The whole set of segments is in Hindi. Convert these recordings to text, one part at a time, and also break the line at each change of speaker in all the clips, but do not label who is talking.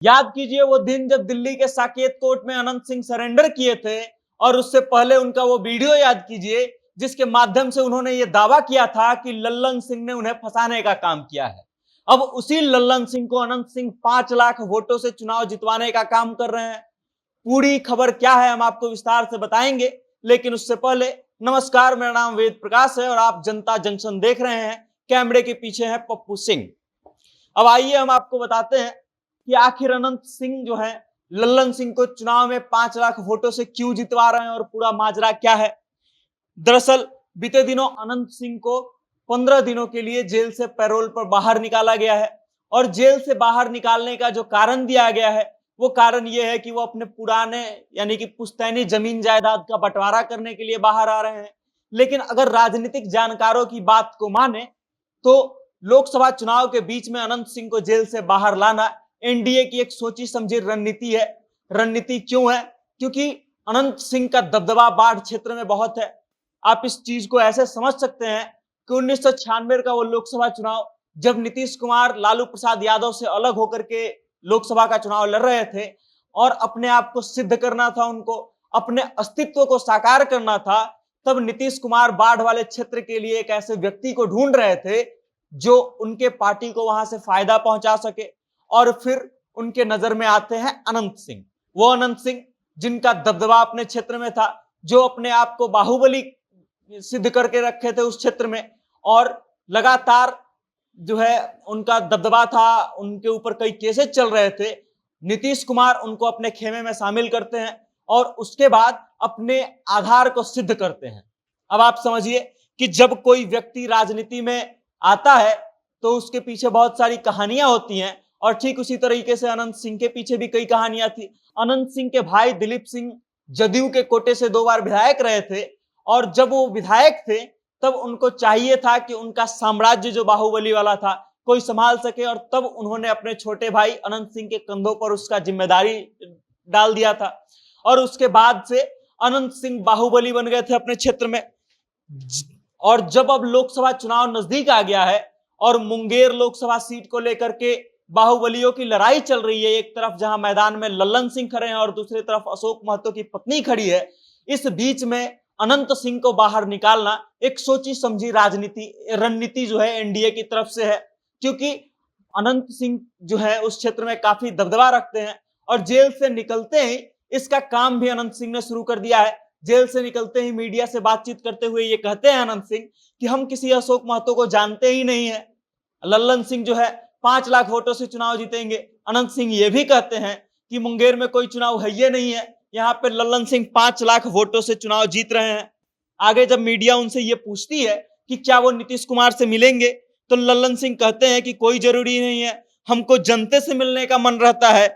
याद कीजिए वो दिन जब दिल्ली के साकेत कोर्ट में अनंत सिंह सरेंडर किए थे, और उससे पहले उनका वो वीडियो याद कीजिए जिसके माध्यम से उन्होंने ये दावा किया था कि लल्लन सिंह ने उन्हें फंसाने का काम किया है। अब उसी लल्लन सिंह को अनंत सिंह 5 लाख वोटों से चुनाव जितवाने का काम कर रहे हैं। पूरी खबर क्या है हम आपको विस्तार से बताएंगे, लेकिन उससे पहले नमस्कार, मेरा नाम वेद प्रकाश है और आप जनता जंक्शन देख रहे हैं। कैमरे के पीछे है पप्पू सिंह। अब आइए हम आपको बताते हैं कि आखिर अनंत सिंह जो है लल्लन सिंह को चुनाव में 5 लाख वोटों से क्यों जितवा रहे हैं और पूरा माजरा क्या है। दरअसल बीते दिनों अनंत सिंह को 15 दिनों के लिए जेल से पैरोल पर बाहर निकाला गया है, और जेल से बाहर निकालने का जो कारण दिया गया है वो कारण ये है कि वो अपने पुराने यानी कि पुश्तैनी जमीन जायदाद का बंटवारा करने के लिए बाहर आ रहे हैं। लेकिन अगर राजनीतिक जानकारों की बात को माने तो लोकसभा चुनाव के बीच में अनंत सिंह को जेल से बाहर लाना एनडीए की एक सोची समझी रणनीति है। रणनीति क्यों है? क्योंकि अनंत सिंह का दबदबा बाढ़ क्षेत्र में बहुत है। आप इस चीज को ऐसे समझ सकते हैं कि 1996 का वो लोकसभा चुनाव जब नीतीश कुमार लालू प्रसाद यादव से अलग होकर के लोकसभा का चुनाव लड़ रहे थे और अपने आप को सिद्ध करना था, उनको अपने अस्तित्व को साकार करना था, तब नीतीश कुमार बाढ़ वाले क्षेत्र के लिए एक ऐसे व्यक्ति को ढूंढ रहे थे जो उनके पार्टी को वहां से फायदा पहुंचा सके। और फिर उनके नजर में आते हैं अनंत सिंह, वो अनंत सिंह जिनका दबदबा अपने क्षेत्र में था, जो अपने आप को बाहुबली सिद्ध करके रखे थे उस क्षेत्र में, और लगातार जो है उनका दबदबा था, उनके ऊपर कई केसेस चल रहे थे। नीतीश कुमार उनको अपने खेमे में शामिल करते हैं और उसके बाद अपने आधार को सिद्ध करते हैं। अब आप समझिए कि जब कोई व्यक्ति राजनीति में आता है तो उसके पीछे बहुत सारी कहानियां होती हैं, और ठीक उसी तरीके से अनंत सिंह के पीछे भी कई कहानियां थी। अनंत सिंह के भाई दिलीप सिंह जदयू के कोटे से 2 बार विधायक रहे थे, और जब वो विधायक थे तब उनको चाहिए था कि उनका साम्राज्य जो बाहुबली वाला था कोई संभाल सके, और तब उन्होंने अपने छोटे भाई अनंत सिंह के कंधों पर उसका जिम्मेदारी डाल दिया था। और उसके बाद से अनंत सिंह बाहुबली बन गए थे अपने क्षेत्र में। और जब अब लोकसभा चुनाव नजदीक आ गया है और मुंगेर लोकसभा सीट को लेकर के बाहुबलियों की लड़ाई चल रही है, एक तरफ जहां मैदान में लल्लन सिंह खड़े हैं और दूसरी तरफ अशोक महतो की पत्नी खड़ी है, इस बीच में अनंत सिंह को बाहर निकालना एक सोची समझी रणनीति जो है एनडीए की तरफ से है। क्योंकि अनंत सिंह जो है उस क्षेत्र में काफी दबदबा रखते हैं, और जेल से निकलते ही इसका काम भी अनंत सिंह ने शुरू कर दिया है। जेल से निकलते ही मीडिया से बातचीत करते हुए ये कहते हैं अनंत सिंह कि हम किसी अशोक महतो को जानते ही नहीं है, लल्लन सिंह जो है 5 लाख वोटों से चुनाव जीतेंगे। अनंत सिंह ये भी कहते हैं कि मुंगेर में कोई चुनाव है ये नहीं है, यहाँ पे लल्लन सिंह 5 लाख वोटों से चुनाव जीत रहे हैं। आगे जब मीडिया उनसे ये पूछती है कि क्या वो नीतीश कुमार से मिलेंगे, तो लल्लन सिंह कहते हैं कि कोई जरूरी नहीं है, हमको जनता से मिलने का मन रहता है,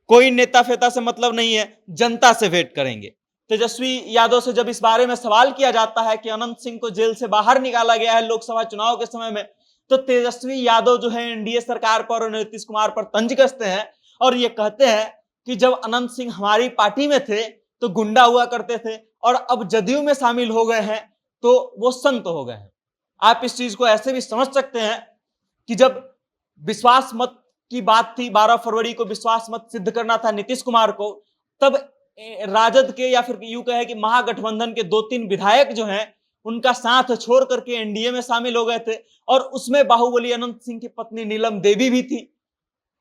कोई नेता फेता से मतलब नहीं है, जनता से भेंट करेंगे। तेजस्वी यादव से जब इस बारे में सवाल किया जाता है कि अनंत सिंह को जेल से बाहर निकाला गया है लोकसभा चुनाव के समय में, तो तेजस्वी यादव जो है एनडीए सरकार पर और नीतीश कुमार पर तंज कसते हैं और ये कहते हैं कि जब अनंत सिंह हमारी पार्टी में थे तो गुंडा हुआ करते थे, और अब जदयू में शामिल हो गए हैं तो वो संत हो गए हैं। आप इस चीज को ऐसे भी समझ सकते हैं कि जब विश्वास मत की बात थी, 12 फरवरी को विश्वास मत सिद्ध करना था नीतीश कुमार को, तब राजद के या फिर यूं कहे कि महागठबंधन के 2-3 विधायक जो हैं उनका साथ छोड़ करके एनडीए में शामिल हो गए थे, और उसमें बाहुबली अनंत सिंह की पत्नी नीलम देवी भी थी।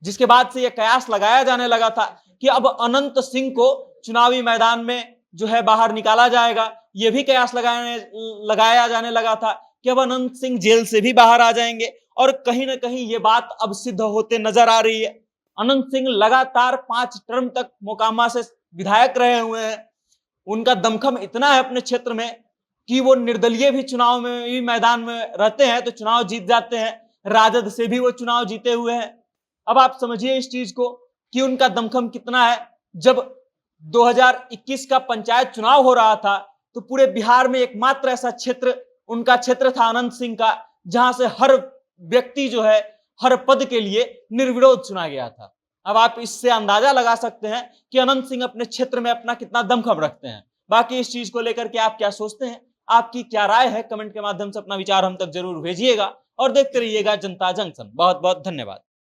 जिसके बाद से यह कयास लगाया जाने लगा था कि अब अनंत सिंह को चुनावी मैदान में जो है बाहर निकाला जाएगा। यह भी कयास लगाया जाने लगा था कि अब अनंत सिंह जेल से भी बाहर आ जाएंगे, और कहीं ना कहीं ये बात अब सिद्ध होते नजर आ रही है। अनंत सिंह लगातार 5 टर्म तक मोकामा से विधायक रहे हुए हैं। उनका दमखम इतना है अपने क्षेत्र में कि वो निर्दलीय भी चुनाव में भी मैदान में रहते हैं तो चुनाव जीत जाते हैं, राजद से भी वो चुनाव जीते हुए हैं। अब आप समझिए इस चीज को कि उनका दमखम कितना है। जब 2021 का पंचायत चुनाव हो रहा था तो पूरे बिहार में एकमात्र ऐसा क्षेत्र उनका क्षेत्र था अनंत सिंह का, जहां से हर व्यक्ति जो है हर पद के लिए निर्विरोध चुना गया था। अब आप इससे अंदाजा लगा सकते हैं कि अनंत सिंह अपने क्षेत्र में अपना कितना दमखम रखते हैं। बाकी इस चीज को लेकर के आप क्या सोचते हैं, आपकी क्या राय है, कमेंट के माध्यम से अपना विचार हम तक जरूर भेजिएगा, और देखते रहिएगा जनता जंक्शन। बहुत बहुत धन्यवाद।